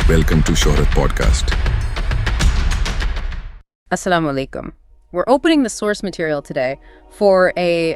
Welcome to Sohrat podcast. Assalamu alaikum. We're opening the source material today for a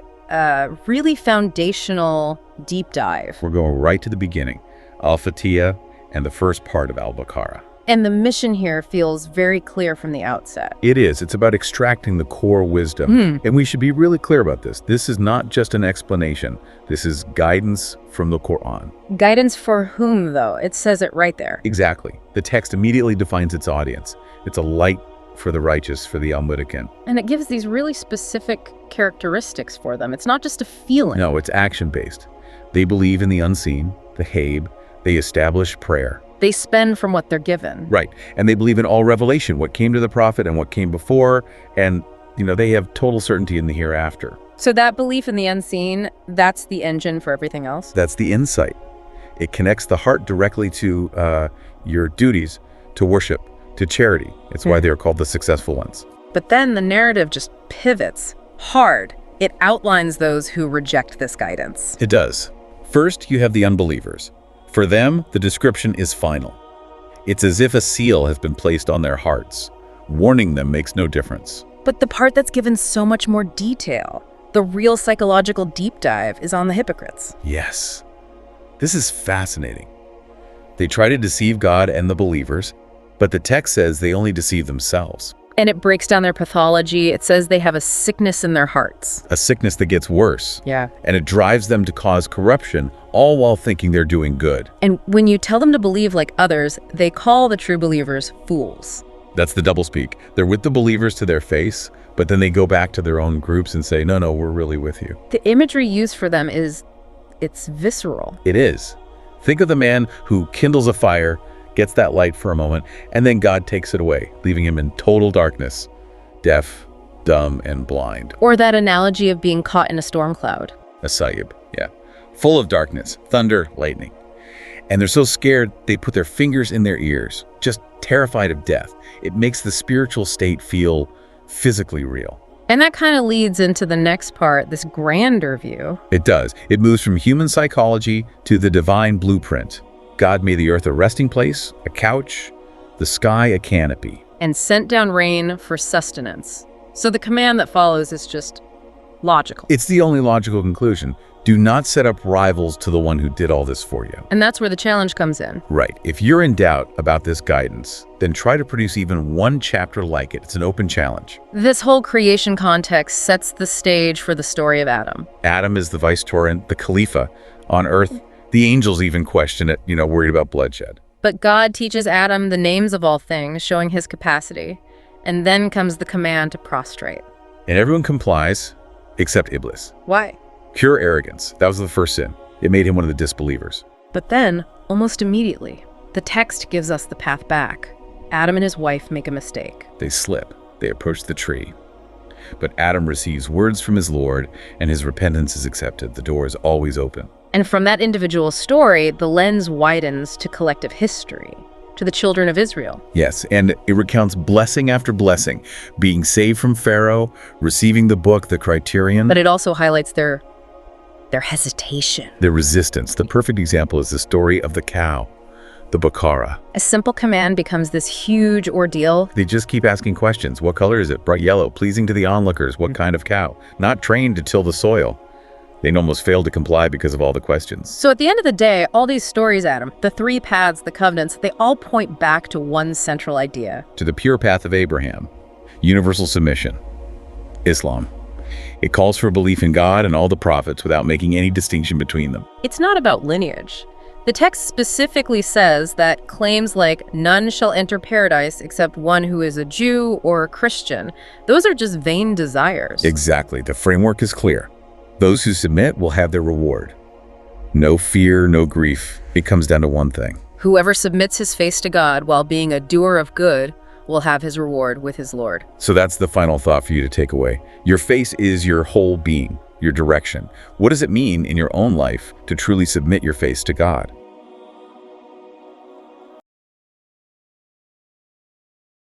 really foundational deep dive. We're going right to the beginning, Al-Fatiha and the first part of Al-Baqarah. And the mission here feels very clear from the outset. It is. It's about extracting the core wisdom. And we should be really clear about this. This is not just an explanation. This is guidance from the Quran. Guidance for whom, though? It says it right there. Exactly. The text immediately defines its audience. It's a light for the righteous, for the Al-Muddakin. And it gives these really specific characteristics for them. It's not just a feeling. No, it's action-based. They believe in the unseen, the Haib. They establish prayer. They spend from what they're given. Right. And they believe in all revelation, what came to the prophet and what came before. And, they have total certainty in the hereafter. So that belief in the unseen, that's the engine for everything else? That's the insight. It connects the heart directly to your duties, to worship, to charity. It's why they're called the successful ones. But then the narrative just pivots hard. It outlines those who reject this guidance. It does. First, you have the unbelievers. For them, the description is final. It's as if a seal has been placed on their hearts. Warning them makes no difference. But the part that's given so much more detail, the real psychological deep dive, is on the hypocrites. Yes. This is fascinating. They try to deceive God and the believers, but the text says they only deceive themselves. And it breaks down their pathology. It says they have a sickness in their hearts. A sickness that gets worse. Yeah. And it drives them to cause corruption, all while thinking they're doing good. And when you tell them to believe like others, they call the true believers fools. That's the doublespeak. They're with the believers to their face, but then they go back to their own groups and say, no, we're really with you. The imagery used for them it's visceral. It is. Think of the man who kindles a fire, gets that light for a moment, and then God takes it away, leaving him in total darkness, deaf, dumb, and blind. Or that analogy of being caught in a storm cloud. A sayyib, yeah. Full of darkness, thunder, lightning. And they're so scared, they put their fingers in their ears, just terrified of death. It makes the spiritual state feel physically real. And that kind of leads into the next part, this grander view. It does. It moves from human psychology to the divine blueprint. God made the earth a resting place, a couch, the sky a canopy. And sent down rain for sustenance. So the command that follows is just logical. It's the only logical conclusion. Do not set up rivals to the one who did all this for you. And that's where the challenge comes in. Right. If you're in doubt about this guidance, then try to produce even one chapter like it. It's an open challenge. This whole creation context sets the stage for the story of Adam. Adam is the vicegerent, the Khalifa on earth. The angels even question it, worried about bloodshed. But God teaches Adam the names of all things, showing his capacity. And then comes the command to prostrate. And everyone complies, except Iblis. Why? Pure arrogance. That was the first sin. It made him one of the disbelievers. But then, almost immediately, the text gives us the path back. Adam and his wife make a mistake. They slip. They approach the tree. But Adam receives words from his Lord, and his repentance is accepted. The door is always open. And from that individual story, the lens widens to collective history, to the children of Israel. Yes, and it recounts blessing after blessing, being saved from Pharaoh, receiving the book, the criterion. But it also highlights their hesitation. Their resistance. The perfect example is the story of the cow, the Baqarah. A simple command becomes this huge ordeal. They just keep asking questions. What color is it? Bright yellow, pleasing to the onlookers. What kind of cow? Not trained to till the soil. They almost failed to comply because of all the questions. So at the end of the day, all these stories, Adam, the three paths, the covenants, they all point back to one central idea. To the pure path of Abraham, universal submission, Islam. It calls for belief in God and all the prophets without making any distinction between them. It's not about lineage. The text specifically says that claims like none shall enter paradise except one who is a Jew or a Christian, those are just vain desires. Exactly. The framework is clear. Those who submit will have their reward. No fear, no grief. It comes down to one thing. Whoever submits his face to God while being a doer of good will have his reward with his Lord. So that's the final thought for you to take away. Your face is your whole being, your direction. What does it mean in your own life to truly submit your face to God?